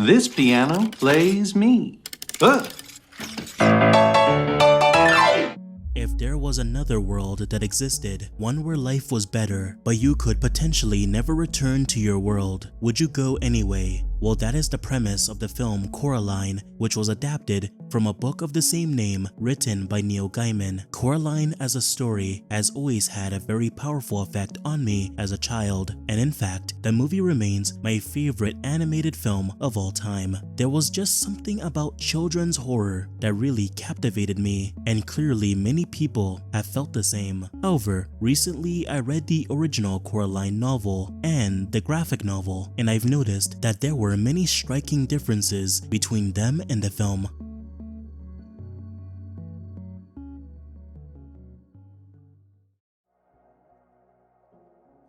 This piano plays me. Ugh. If there was another world that existed, one where life was better, but you could potentially never return to your world, would you go anyway? Well, that is the premise of the film Coraline, which was adapted from a book of the same name written by Neil Gaiman. Coraline as a story has always had a very powerful effect on me as a child, and in fact, the movie remains my favorite animated film of all time. There was just something about children's horror that really captivated me, and clearly many people have felt the same. However, recently I read the original Coraline novel and the graphic novel, and I've noticed that there were many striking differences between them and the film.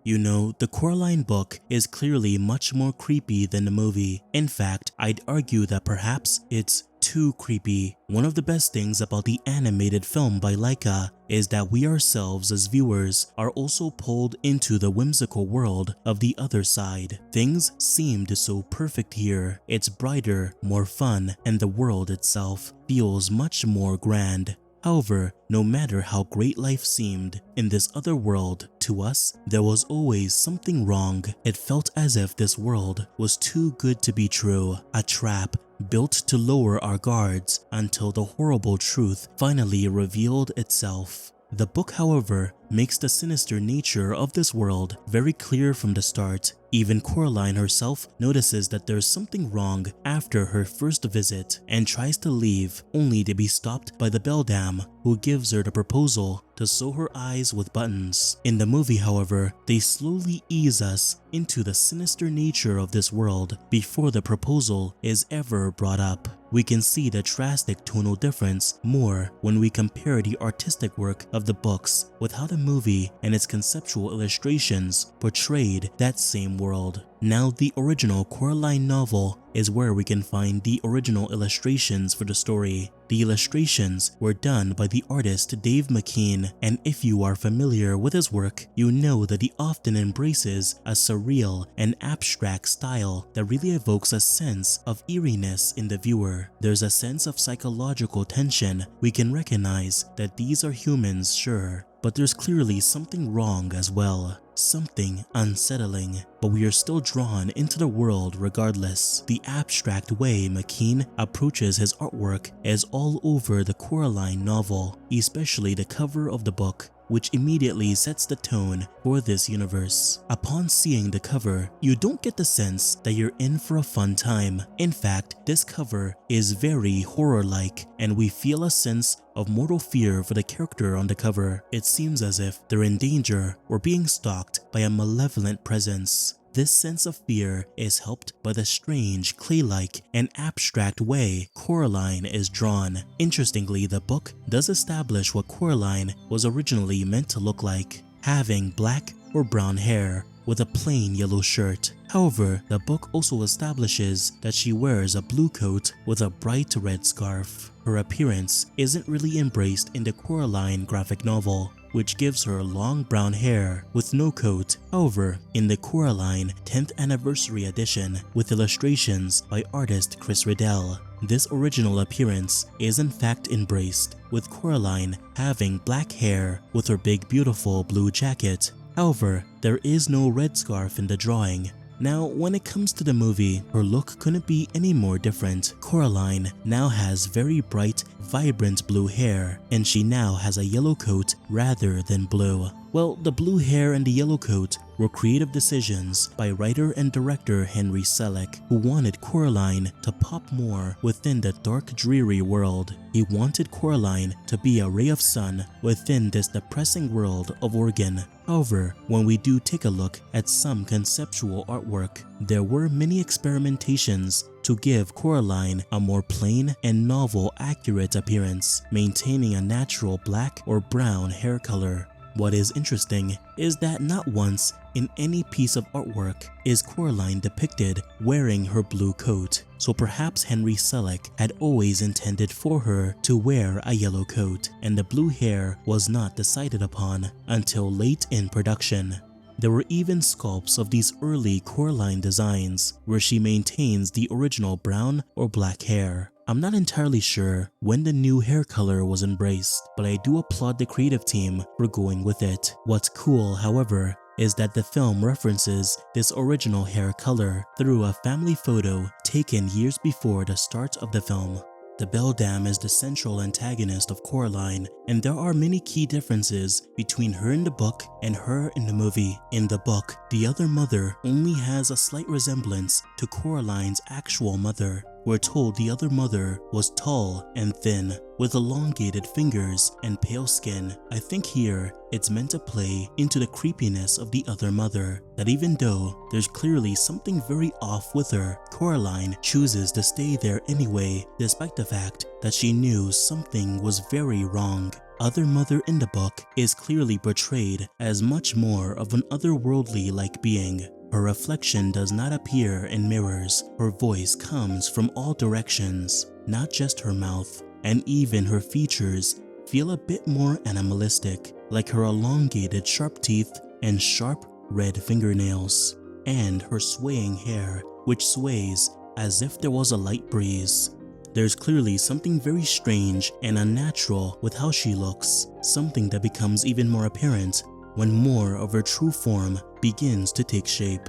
You know, the Coraline book is clearly much more creepy than the movie. In fact, I'd argue that perhaps it's too creepy. One of the best things about the animated film by Laika is that we ourselves as viewers are also pulled into the whimsical world of the other side. Things seemed so perfect here. It's brighter, more fun, and the world itself feels much more grand. However, no matter how great life seemed in this other world, to us, there was always something wrong. It felt as if this world was too good to be true, a trap built to lower our guards until the horrible truth finally revealed itself. The book, however, makes the sinister nature of this world very clear from the start. Even Coraline herself notices that there's something wrong after her first visit and tries to leave, only to be stopped by the Beldam, who gives her the proposal to sew her eyes with buttons. In the movie, however, they slowly ease us into the sinister nature of this world before the proposal is ever brought up. We can see the drastic tonal difference more when we compare the artistic work of the books with how the movie and its conceptual illustrations portrayed that same world. Now, the original Coraline novel is where we can find the original illustrations for the story. The illustrations were done by the artist Dave McKean, and if you are familiar with his work, you know that he often embraces a surreal and abstract style that really evokes a sense of eeriness in the viewer. There's a sense of psychological tension. We can recognize that these are humans, sure, but there's clearly something wrong as well. Something unsettling, but we are still drawn into the world regardless. The abstract way McKean approaches his artwork is all over the Coraline novel, especially the cover of the book, which immediately sets the tone for this universe. Upon seeing the cover, you don't get the sense that you're in for a fun time. In fact, this cover is very horror-like, and we feel a sense of mortal fear for the character on the cover. It seems as if they're in danger or being stalked by a malevolent presence. This sense of fear is helped by the strange, clay-like, and abstract way Coraline is drawn. Interestingly, the book does establish what Coraline was originally meant to look like, having black or brown hair with a plain yellow shirt. However, the book also establishes that she wears a blue coat with a bright red scarf. Her appearance isn't really embraced in the Coraline graphic novel, which gives her long brown hair with no coat. However, in the Coraline 10th Anniversary Edition with illustrations by artist Chris Riddell, this original appearance is in fact embraced, with Coraline having black hair with her big beautiful blue jacket. However, there is no red scarf in the drawing. Now, when it comes to the movie, her look couldn't be any more different. Coraline now has very bright, vibrant blue hair, and she now has a yellow coat rather than blue. Well, the blue hair and the yellow coat were creative decisions by writer and director Henry Selick, who wanted Coraline to pop more within the dark, dreary world. He wanted Coraline to be a ray of sun within this depressing world of Oregon. However, when we do take a look at some conceptual artwork, there were many experimentations to give Coraline a more plain and novel-accurate appearance, maintaining a natural black or brown hair color. What is interesting is that not once in any piece of artwork is Coraline depicted wearing her blue coat, so perhaps Henry Selick had always intended for her to wear a yellow coat, and the blue hair was not decided upon until late in production. There were even sculpts of these early Coraline designs where she maintains the original brown or black hair. I'm not entirely sure when the new hair color was embraced, but I do applaud the creative team for going with it. What's cool, however, is that the film references this original hair color through a family photo taken years before the start of the film. The Beldam is the central antagonist of Coraline, and there are many key differences between her in the book and her in the movie. In the book, the other mother only has a slight resemblance to Coraline's actual mother. We're told the other mother was tall and thin, with elongated fingers and pale skin. I think here it's meant to play into the creepiness of the other mother, that even though there's clearly something very off with her, Coraline chooses to stay there anyway, despite the fact that she knew something was very wrong. Other mother in the book is clearly portrayed as much more of an otherworldly-like being. Her reflection does not appear in mirrors. Her voice comes from all directions, not just her mouth, and even her features feel a bit more animalistic, like her elongated sharp teeth and sharp red fingernails, and her swaying hair, which sways as if there was a light breeze. There's clearly something very strange and unnatural with how she looks, something that becomes even more apparent when more of her true form begins to take shape.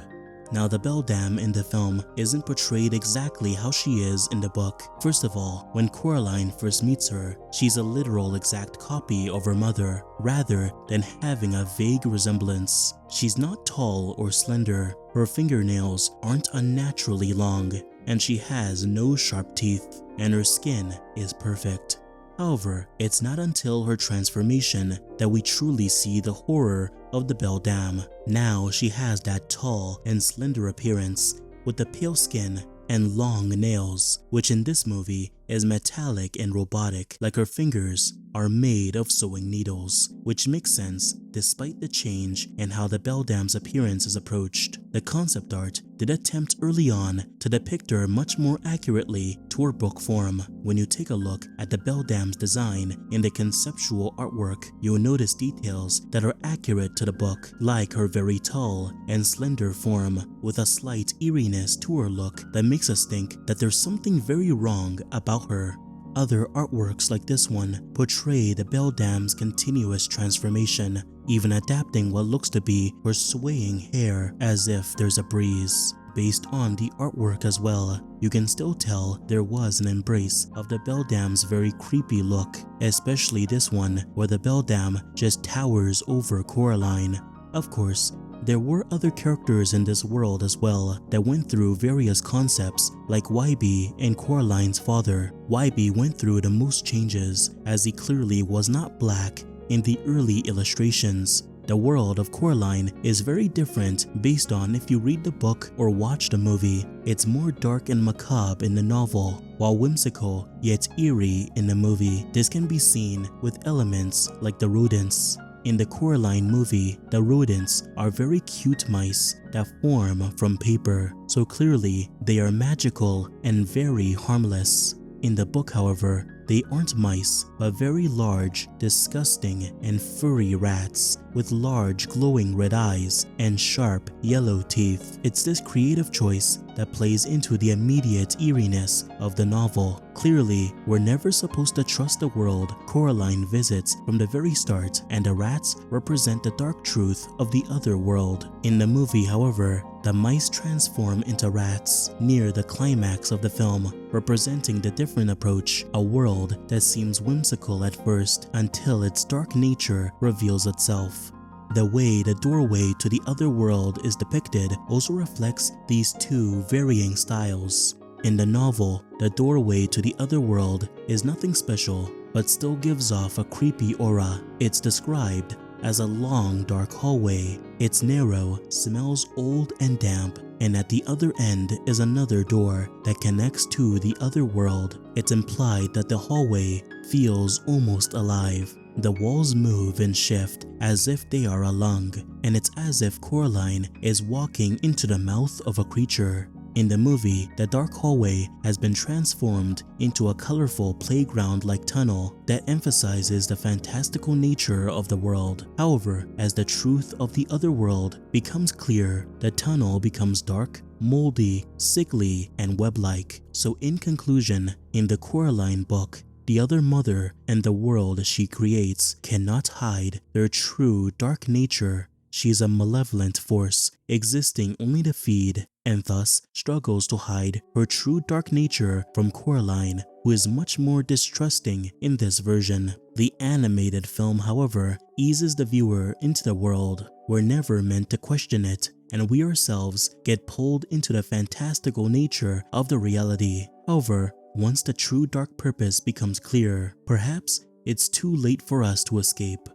Now, the Beldam in the film isn't portrayed exactly how she is in the book. First of all, when Coraline first meets her, she's a literal exact copy of her mother, rather than having a vague resemblance. She's not tall or slender, her fingernails aren't unnaturally long, and she has no sharp teeth, and her skin is perfect. However, it's not until her transformation that we truly see the horror of the Beldam. Now she has that tall and slender appearance with the pale skin and long nails, which in this movie is metallic and robotic, like her fingers are made of sewing needles, which makes sense despite the change in how the Beldam's appearance is approached. The concept art did attempt early on to depict her much more accurately to her book form. When you take a look at the Beldam's design in the conceptual artwork, you'll notice details that are accurate to the book, like her very tall and slender form with a slight eeriness to her look that makes us think that there's something very wrong about her. Other artworks like this one portray the Beldam's continuous transformation, even adapting what looks to be her swaying hair as if there's a breeze. Based on the artwork as well, you can still tell there was an embrace of the Beldam's very creepy look, especially this one where the Beldam just towers over Coraline. Of course, there were other characters in this world as well that went through various concepts, like YB and Coraline's father. YB went through the most changes, as he clearly was not black in the early illustrations. The world of Coraline is very different based on if you read the book or watch the movie. It's more dark and macabre in the novel, while whimsical yet eerie in the movie. This can be seen with elements like the rodents. In the Coraline movie, the rodents are very cute mice that form from paper, so clearly they are magical and very harmless. In the book, however, they aren't mice, but very large, disgusting, and furry rats with large glowing red eyes and sharp yellow teeth. It's this creative choice that plays into the immediate eeriness of the novel. Clearly, we're never supposed to trust the world Coraline visits from the very start, and the rats represent the dark truth of the other world. In the movie, however, the mice transform into rats near the climax of the film, representing the different approach, a world that seems whimsical at first until its dark nature reveals itself. The way the doorway to the other world is depicted also reflects these two varying styles. In the novel, the doorway to the other world is nothing special, but still gives off a creepy aura. It's described as a long dark hallway. It's narrow, smells old and damp, and at the other end is another door that connects to the other world. It's implied that the hallway feels almost alive. The walls move and shift as if they are a lung, and it's as if Coraline is walking into the mouth of a creature. In the movie, the dark hallway has been transformed into a colorful playground-like tunnel that emphasizes the fantastical nature of the world. However, as the truth of the other world becomes clear, the tunnel becomes dark, moldy, sickly, and web-like. So in conclusion, in the Coraline book, the other mother and the world she creates cannot hide their true dark nature. She is a malevolent force existing only to feed, and thus struggles to hide her true dark nature from Coraline, who is much more distrusting in this version. The animated film, however, eases the viewer into the world. We're never meant to question it, and we ourselves get pulled into the fantastical nature of the reality. However, once the true dark purpose becomes clear, perhaps it's too late for us to escape.